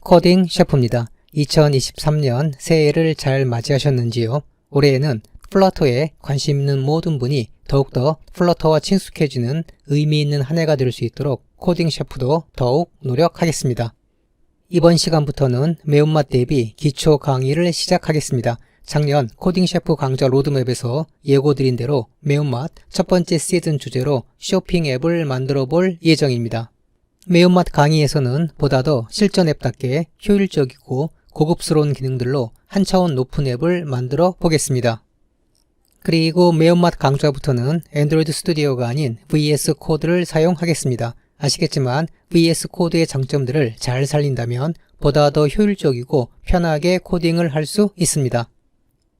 코딩 셰프입니다. 2023년 새해를 잘 맞이하셨는지요? 올해에는 플러터에 관심 있는 모든 분이 더욱더 플러터와 친숙해지는 의미 있는 한 해가 될 수 있도록 코딩 셰프도 더욱 노력하겠습니다. 이번 시간부터는 매운맛 대비 기초 강의를 시작하겠습니다. 작년 코딩 셰프 강좌 로드맵에서 예고드린 대로 매운맛 첫 번째 시즌 주제로 쇼핑 앱을 만들어 볼 예정입니다. 매운맛 강의에서는 보다 더 실전 앱답게 효율적이고 고급스러운 기능들로 한 차원 높은 앱을 만들어 보겠습니다. 그리고 매운맛 강좌부터는 안드로이드 스튜디오가 아닌 VS 코드를 사용하겠습니다. 아시겠지만 VS 코드의 장점들을 잘 살린다면 보다 더 효율적이고 편하게 코딩을 할 수 있습니다.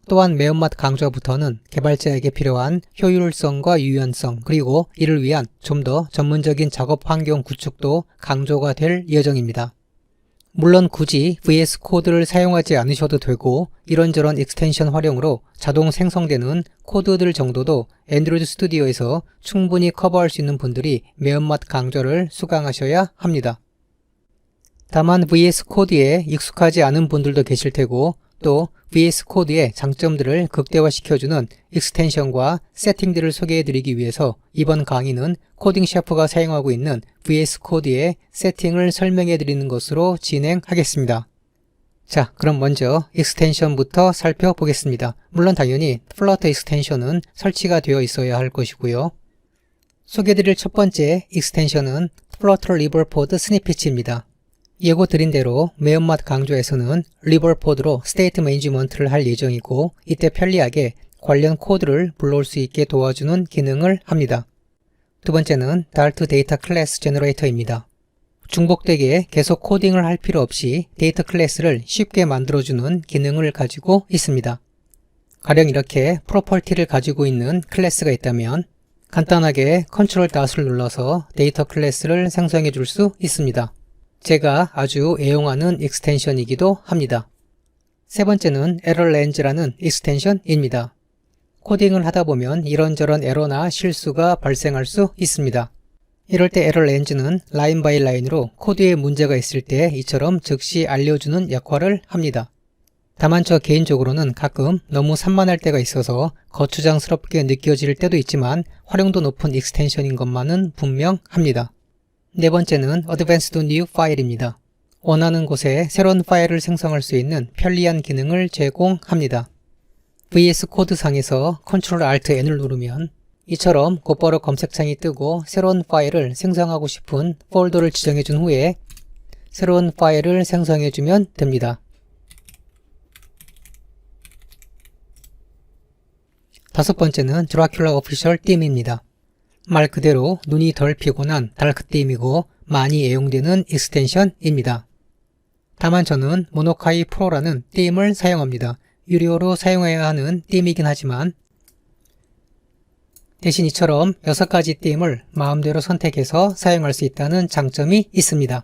또한 매운맛 강좌부터는 개발자에게 필요한 효율성과 유연성 그리고 이를 위한 좀 더 전문적인 작업 환경 구축도 강조가 될 예정입니다. 물론 굳이 VS 코드를 사용하지 않으셔도 되고 이런저런 익스텐션 활용으로 자동 생성되는 코드들 정도도 안드로이드 스튜디오에서 충분히 커버할 수 있는 분들이 매운맛 강좌를 수강하셔야 합니다. 다만 VS 코드에 익숙하지 않은 분들도 계실 테고 또 VS 코드의 장점들을 극대화시켜주는 익스텐션과 세팅들을 소개해드리기 위해서 이번 강의는 코딩 셰프가 사용하고 있는 VS 코드의 세팅을 설명해드리는 것으로 진행하겠습니다. 자, 그럼 먼저 익스텐션부터 살펴보겠습니다. 물론 당연히 플러터 익스텐션은 설치가 되어 있어야 할 것이고요. 소개해드릴 첫 번째 익스텐션은 플러터 리버포드 스니피치입니다. 예고 드린 대로 매운맛 강좌에서는 리버포드로 스테이트 매니지먼트를 할 예정이고 이때 편리하게 관련 코드를 불러올 수 있게 도와주는 기능을 합니다. 두 번째는 Dart 데이터 클래스 제너레이터입니다. 중복되게 계속 코딩을 할 필요 없이 데이터 클래스를 쉽게 만들어주는 기능을 가지고 있습니다. 가령 이렇게 프로퍼티를 가지고 있는 클래스가 있다면 간단하게 컨트롤 닷을 눌러서 데이터 클래스를 생성해 줄 수 있습니다. 제가 아주 애용하는 익스텐션이기도 합니다. 세 번째는 에러렌즈라는 익스텐션입니다. 코딩을 하다 보면 이런저런 에러나 실수가 발생할 수 있습니다. 이럴 때 에러렌즈는 라인 바이 라인으로 코드에 문제가 있을 때 이처럼 즉시 알려주는 역할을 합니다. 다만 저 개인적으로는 가끔 너무 산만할 때가 있어서 거추장스럽게 느껴질 때도 있지만 활용도 높은 익스텐션인 것만은 분명합니다. 네 번째는 Advanced New File입니다. 원하는 곳에 새로운 파일을 생성할 수 있는 편리한 기능을 제공합니다. VS 코드상에서 Ctrl Alt N을 누르면 이처럼 곧바로 검색창이 뜨고 새로운 파일을 생성하고 싶은 폴더를 지정해준 후에 새로운 파일을 생성해주면 됩니다. 다섯 번째는 드라큘라 오피셜 빔입니다. 말 그대로 눈이 덜 피곤한 다크빔이고 많이 애용되는 익스텐션입니다. 다만 저는 모노카이 프로라는 빔을 사용합니다. 유료로 사용해야 하는 빔이긴 하지만 대신 이처럼 6가지 빔을 마음대로 선택해서 사용할 수 있다는 장점이 있습니다.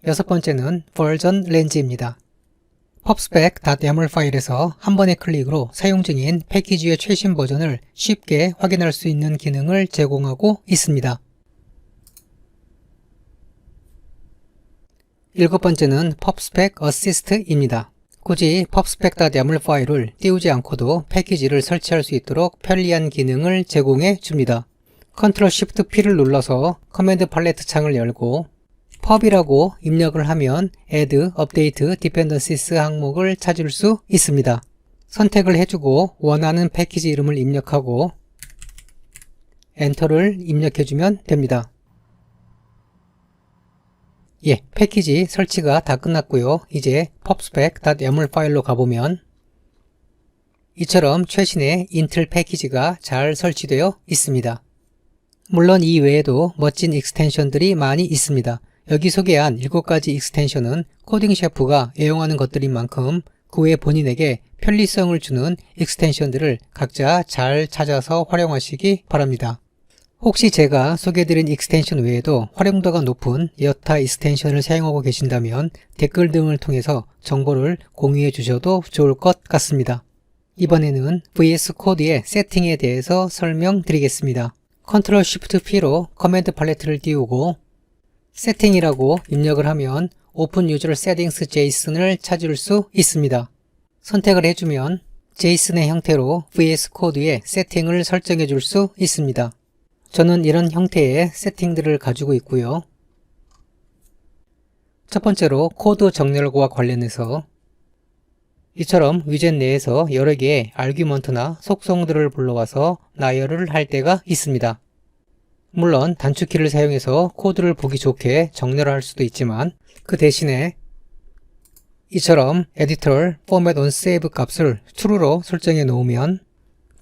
여섯 번째는 버전 렌즈입니다. pubspec.yaml 파일에서 한 번의 클릭으로 사용 중인 패키지의 최신 버전을 쉽게 확인할 수 있는 기능을 제공하고 있습니다. 일곱 번째는 pubspec assist입니다. 굳이 pubspec.yaml 파일을 띄우지 않고도 패키지를 설치할 수 있도록 편리한 기능을 제공해 줍니다. Ctrl Shift P를 눌러서 커맨드 팔레트 창을 열고 pub이라고 입력을 하면 add, update, dependencies 항목을 찾을 수 있습니다. 선택을 해주고 원하는 패키지 이름을 입력하고 엔터를 입력해주면 됩니다. 예, 패키지 설치가 다 끝났고요. 이제 pubspec.yaml 파일로 가보면 이처럼 최신의 인텔 패키지가 잘 설치되어 있습니다. 물론 이 외에도 멋진 익스텐션들이 많이 있습니다. 여기 소개한 7가지 익스텐션은 코딩 셰프가 애용하는 것들인 만큼 그 외 본인에게 편리성을 주는 익스텐션들을 각자 잘 찾아서 활용하시기 바랍니다. 혹시 제가 소개해드린 익스텐션 외에도 활용도가 높은 여타 익스텐션을 사용하고 계신다면 댓글 등을 통해서 정보를 공유해 주셔도 좋을 것 같습니다. 이번에는 VS 코드의 세팅에 대해서 설명드리겠습니다. Ctrl Shift P로 커맨드 팔레트를 띄우고 세팅이라고 입력을 하면 Open User Settings JSON을 찾을 수 있습니다. 선택을 해주면 JSON의 형태로 VS 코드에 세팅을 설정해 줄 수 있습니다. 저는 이런 형태의 세팅들을 가지고 있고요. 첫 번째로 코드 정렬과 관련해서 이처럼 위젯 내에서 여러 개의 아규먼트나 속성들을 불러와서 나열을 할 때가 있습니다. 물론 단축키를 사용해서 코드를 보기 좋게 정렬할 수도 있지만 그 대신에 이처럼 Editor Format on Save 값을 true로 설정해 놓으면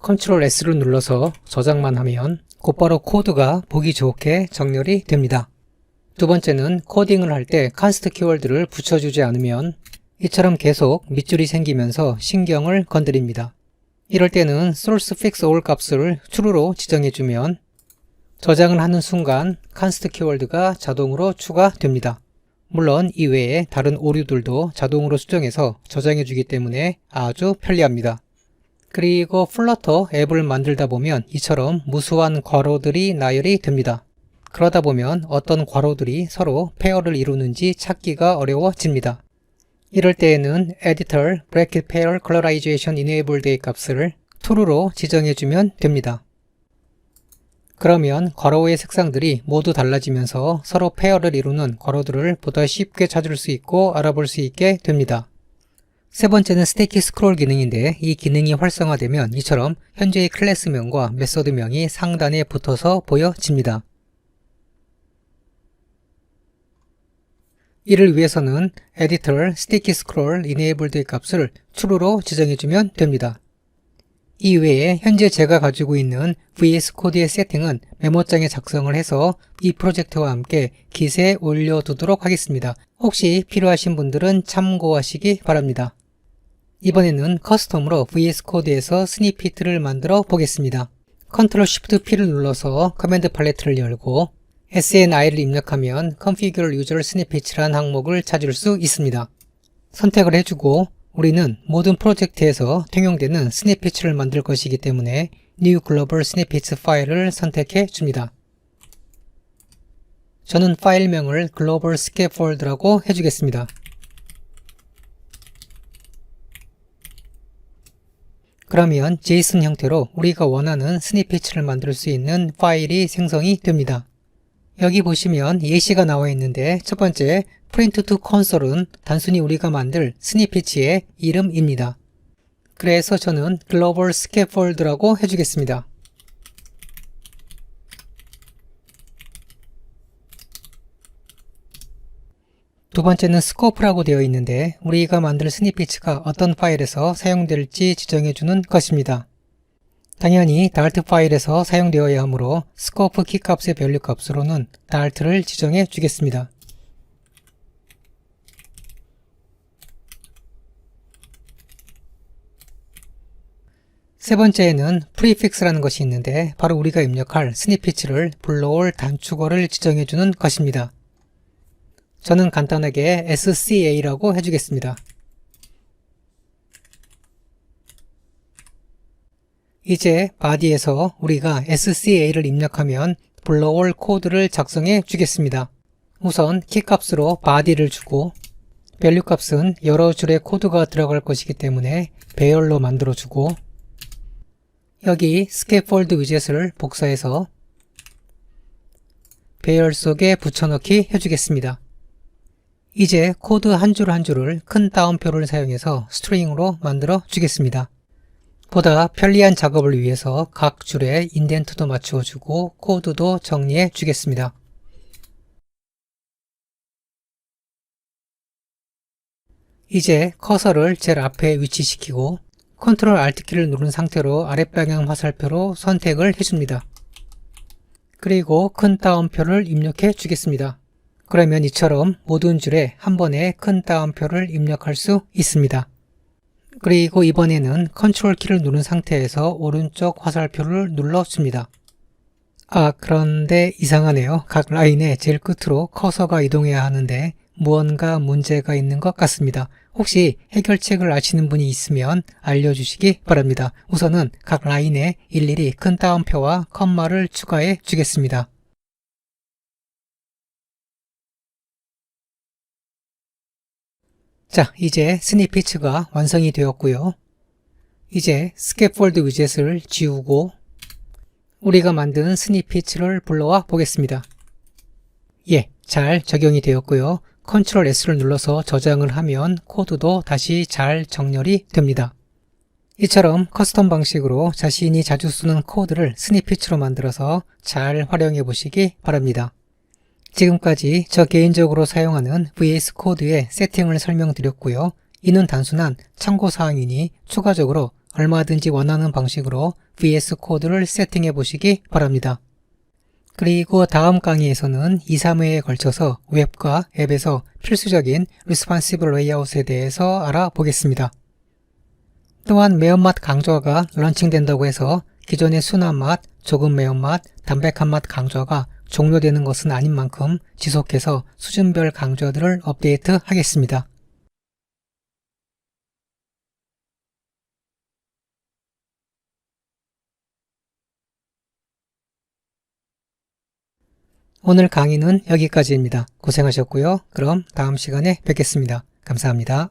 Ctrl S를 눌러서 저장만 하면 곧바로 코드가 보기 좋게 정렬이 됩니다. 두 번째는 코딩을 할 때 const 키워드를 붙여주지 않으면 이처럼 계속 밑줄이 생기면서 신경을 건드립니다. 이럴 때는 source fix all 값을 true로 지정해주면 저장을 하는 순간 const 키워드가 자동으로 추가됩니다. 물론 이외에 다른 오류들도 자동으로 수정해서 저장해주기 때문에 아주 편리합니다. 그리고 플러터 앱을 만들다 보면 이처럼 무수한 괄호들이 나열이 됩니다. 그러다 보면 어떤 괄호들이 서로 페어를 이루는지 찾기가 어려워집니다. 이럴 때에는 Editor Bracket Pair Colorization Enabled의 값을 true로 지정해주면 됩니다. 그러면 괄호의 색상들이 모두 달라지면서 서로 페어를 이루는 괄호들을 보다 쉽게 찾을 수 있고 알아볼 수 있게 됩니다. 세 번째는 스테이키 스크롤 기능인데 이 기능이 활성화되면 이처럼 현재의 클래스명과 메서드명이 상단에 붙어서 보여집니다. 이를 위해서는 Editor Sticky Scroll Enabled의 값을 true로 지정해주면 됩니다. 이외에 현재 제가 가지고 있는 VS 코드의 세팅은 메모장에 작성을 해서 이 프로젝트와 함께 깃에 올려두도록 하겠습니다. 혹시 필요하신 분들은 참고하시기 바랍니다. 이번에는 커스텀으로 VS 코드에서 스니피트를 만들어 보겠습니다. Ctrl Shift P를 눌러서 커맨드 팔레트를 열고 SNI를 입력하면 Configure User Snippets라는 항목을 찾을 수 있습니다. 선택을 해주고 우리는 모든 프로젝트에서 통용되는 스니피츠를 만들 것이기 때문에 New Global Snippets 파일을 선택해 줍니다. 저는 파일명을 Global Scaffold라고 해주겠습니다. 그러면 JSON 형태로 우리가 원하는 스니피츠를 만들 수 있는 파일이 생성이 됩니다. 여기 보시면 예시가 나와 있는데 첫 번째 print to console은 단순히 우리가 만들 스니피츠의 이름입니다. 그래서 저는 global scaffold라고 해주겠습니다. 두 번째는 scope라고 되어 있는데 우리가 만들 스니피츠가 어떤 파일에서 사용될지 지정해주는 것입니다. 당연히 dart 파일에서 사용되어야 하므로 scope 키값의 밸류 값으로는 dart를 지정해 주겠습니다. 세 번째에는 prefix라는 것이 있는데 바로 우리가 입력할 스니피츠를 불러올 단축어를 지정해 주는 것입니다. 저는 간단하게 SCA라고 해주겠습니다. 이제 body에서 우리가 SCA를 입력하면 불러올 코드를 작성해 주겠습니다. 우선 키값으로 body를 주고 밸류 값은 여러 줄의 코드가 들어갈 것이기 때문에 배열로 만들어 주고 여기 scaffold 위젯을 복사해서 배열 속에 붙여넣기 해주겠습니다. 이제 코드 한 줄 한 줄을 큰 따옴표를 사용해서 스트링으로 만들어 주겠습니다. 보다 편리한 작업을 위해서 각 줄에 인덴트도 맞추어 주고 코드도 정리해 주겠습니다. 이제 커서를 제일 앞에 위치시키고 Ctrl Alt 키를 누른 상태로 아랫방향 화살표로 선택을 해줍니다. 그리고 큰 따옴표를 입력해 주겠습니다. 그러면 이처럼 모든 줄에 한 번에 큰 따옴표를 입력할 수 있습니다. 그리고 이번에는 Ctrl 키를 누른 상태에서 오른쪽 화살표를 눌러줍니다. 그런데 이상하네요. 각 라인의 제일 끝으로 커서가 이동해야 하는데 무언가 문제가 있는 것 같습니다. 혹시 해결책을 아시는 분이 있으면 알려주시기 바랍니다. 우선은 각 라인에 일일이 큰 따옴표와 컴마를 추가해 주겠습니다. 자, 이제 스니피츠가 완성이 되었고요. 이제 스캐폴드 위젯을 지우고 우리가 만든 스니피츠를 불러와 보겠습니다. 예, 잘 적용이 되었고요. 컨트롤 S를 눌러서 저장을 하면 코드도 다시 잘 정렬이 됩니다. 이처럼 커스텀 방식으로 자신이 자주 쓰는 코드를 스니피츠로 만들어서 잘 활용해 보시기 바랍니다. 지금까지 저 개인적으로 사용하는 VS 코드의 세팅을 설명드렸고요. 이는 단순한 참고사항이니 추가적으로 얼마든지 원하는 방식으로 VS 코드를 세팅해 보시기 바랍니다. 그리고 다음 강의에서는 2, 3회에 걸쳐서 웹과 앱에서 필수적인 Responsive 레이아웃에 대해서 알아보겠습니다. 또한 매운맛 강좌가 런칭된다고 해서 기존의 순한 맛, 조금 매운맛, 담백한 맛 강좌가 종료되는 것은 아닌 만큼 지속해서 수준별 강좌들을 업데이트 하겠습니다. 오늘 강의는 여기까지입니다. 고생하셨고요. 그럼 다음 시간에 뵙겠습니다. 감사합니다.